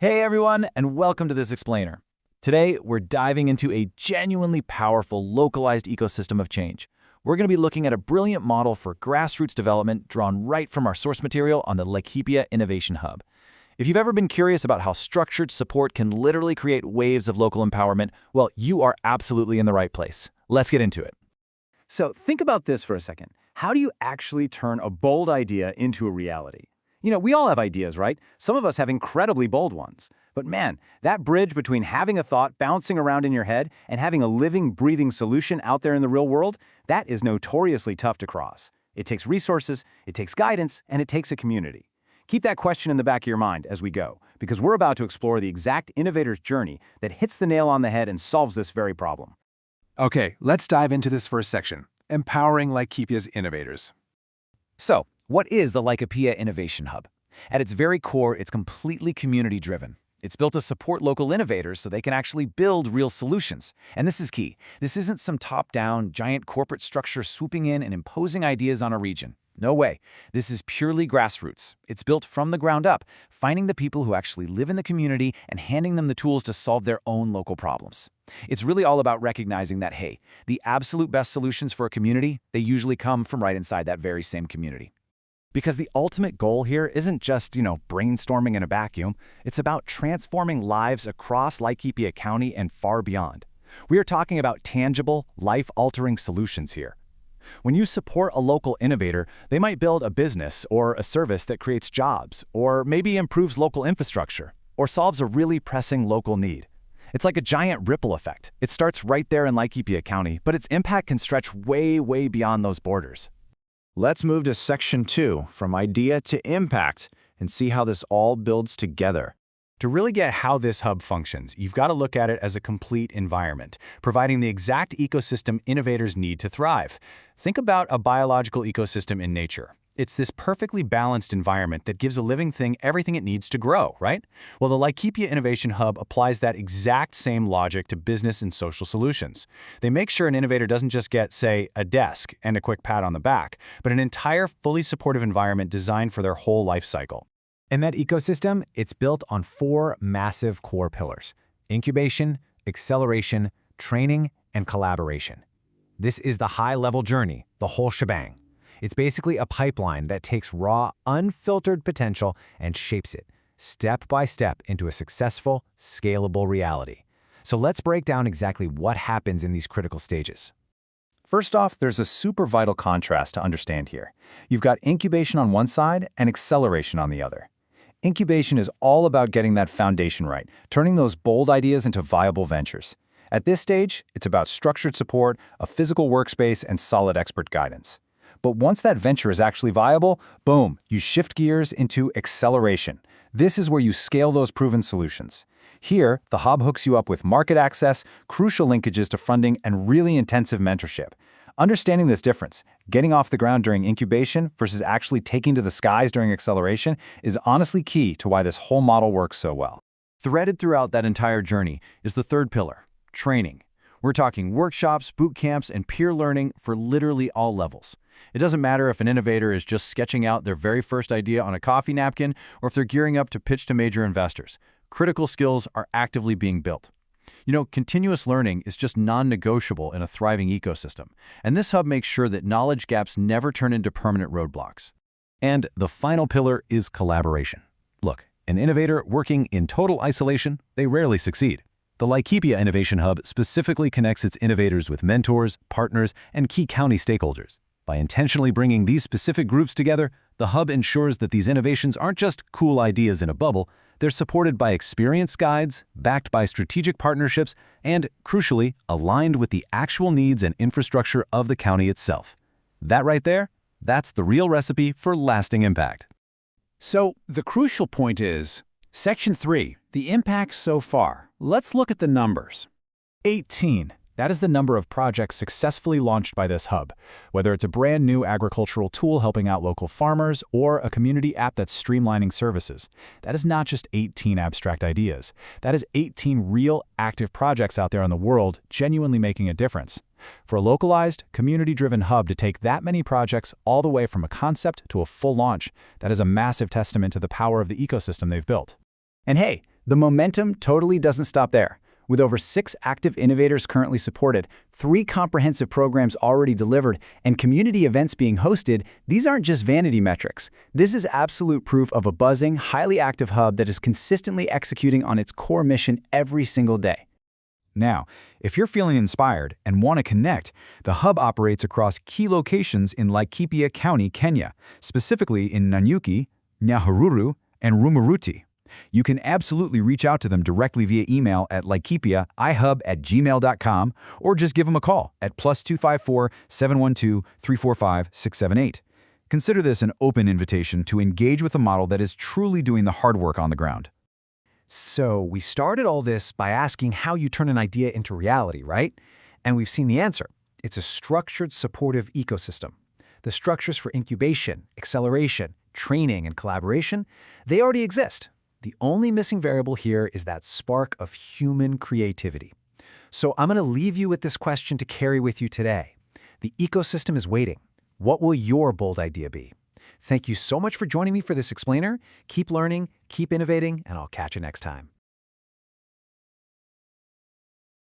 Hey everyone, and welcome to this explainer. Today, we're diving into a genuinely powerful localized ecosystem of change. We're going to be looking at a brilliant model for grassroots development drawn right from our source material on the Laikipia Innovation Hub. If you've ever been curious about how structured support can literally create waves of local empowerment, well, you are absolutely in the right place. Let's get into it. So think about this for a second. How do you actually turn a bold idea into a reality? We all have ideas, right? Some of us have incredibly bold ones. But man, that bridge between having a thought bouncing around in your head and having a living, breathing solution out there in the real world, that is notoriously tough to cross. It takes resources, it takes guidance, and it takes a community. Keep that question in the back of your mind as we go, because we're about to explore the exact innovator's journey that hits the nail on the head and solves this very problem. Okay, let's dive into this first section, empowering Laikipia's innovators. So, what is the Laikipia Innovation Hub? At its very core, it's completely community-driven. It's built to support local innovators so they can actually build real solutions. And this is key. This isn't some top-down, giant corporate structure swooping in and imposing ideas on a region. No way. This is purely grassroots. It's built from the ground up, finding the people who actually live in the community and handing them the tools to solve their own local problems. It's really all about recognizing that, hey, the absolute best solutions for a community, they usually come from right inside that very same community. Because the ultimate goal here isn't just, brainstorming in a vacuum. It's about transforming lives across Laikipia County and far beyond. We are talking about tangible, life-altering solutions here. When you support a local innovator, they might build a business or a service that creates jobs, or maybe improves local infrastructure, or solves a really pressing local need. It's like a giant ripple effect. It starts right there in Laikipia County, but its impact can stretch way, way beyond those borders. Let's move to Section 2, from idea to impact, and see how this all builds together. To really get how this hub functions, you've got to look at it as a complete environment, providing the exact ecosystem innovators need to thrive. Think about a biological ecosystem in nature. It's this perfectly balanced environment that gives a living thing everything it needs to grow, right? Well, the Laikipia Innovation Hub applies that exact same logic to business and social solutions. They make sure an innovator doesn't just get, say, a desk and a quick pat on the back, but an entire fully supportive environment designed for their whole life cycle. And that ecosystem, it's built on 4 massive core pillars: incubation, acceleration, training, and collaboration. This is the high-level journey, the whole shebang. It's basically a pipeline that takes raw, unfiltered potential and shapes it, step by step, into a successful, scalable reality. So let's break down exactly what happens in these critical stages. First off, there's a super vital contrast to understand here. You've got incubation on one side and acceleration on the other. Incubation is all about getting that foundation right, turning those bold ideas into viable ventures. At this stage, it's about structured support, a physical workspace, and solid expert guidance. But once that venture is actually viable, boom, you shift gears into acceleration. This is where you scale those proven solutions. Here, the hub hooks you up with market access, crucial linkages to funding, and really intensive mentorship. Understanding this difference, getting off the ground during incubation versus actually taking to the skies during acceleration, is honestly key to why this whole model works so well. Threaded throughout that entire journey is the third pillar, training. We're talking workshops, boot camps, and peer learning for literally all levels. It doesn't matter if an innovator is just sketching out their very first idea on a coffee napkin or if they're gearing up to pitch to major investors. Critical skills are actively being built. Continuous learning is just non-negotiable in a thriving ecosystem, and this hub makes sure that knowledge gaps never turn into permanent roadblocks. And the final pillar is collaboration. Look, an innovator working in total isolation, they rarely succeed. The Laikipia Innovation Hub specifically connects its innovators with mentors, partners, and key county stakeholders. By intentionally bringing these specific groups together, the hub ensures that these innovations aren't just cool ideas in a bubble, they're supported by experienced guides, backed by strategic partnerships, and, crucially, aligned with the actual needs and infrastructure of the county itself. That right there, that's the real recipe for lasting impact. So, the crucial point is, Section 3, the impact so far. Let's look at the numbers. 18. That is the number of projects successfully launched by this hub, whether it's a brand new agricultural tool helping out local farmers or a community app that's streamlining services. That is not just 18 abstract ideas. That is 18 real, active projects out there in the world genuinely making a difference. For a localized, community-driven hub to take that many projects all the way from a concept to a full launch, that is a massive testament to the power of the ecosystem they've built. And hey, The momentum totally doesn't stop there. With over 6 active innovators currently supported, 3 comprehensive programs already delivered, and community events being hosted, these aren't just vanity metrics. This is absolute proof of a buzzing, highly active hub that is consistently executing on its core mission every single day. Now, if you're feeling inspired and want to connect, the hub operates across key locations in Laikipia County, Kenya, specifically in Nanyuki, Nyahururu, and Rumuruti. You can absolutely reach out to them directly via email at laikipiaihub@gmail.com or just give them a call at +254 712 345 678. Consider this an open invitation to engage with a model that is truly doing the hard work on the ground. So we started all this by asking how you turn an idea into reality, right? And we've seen the answer. It's a structured, supportive ecosystem. The structures for incubation, acceleration, training, and collaboration, they already exist. The only missing variable here is that spark of human creativity. So I'm going to leave you with this question to carry with you today. The ecosystem is waiting. What will your bold idea be? Thank you so much for joining me for this explainer. Keep learning, keep innovating, and I'll catch you next time.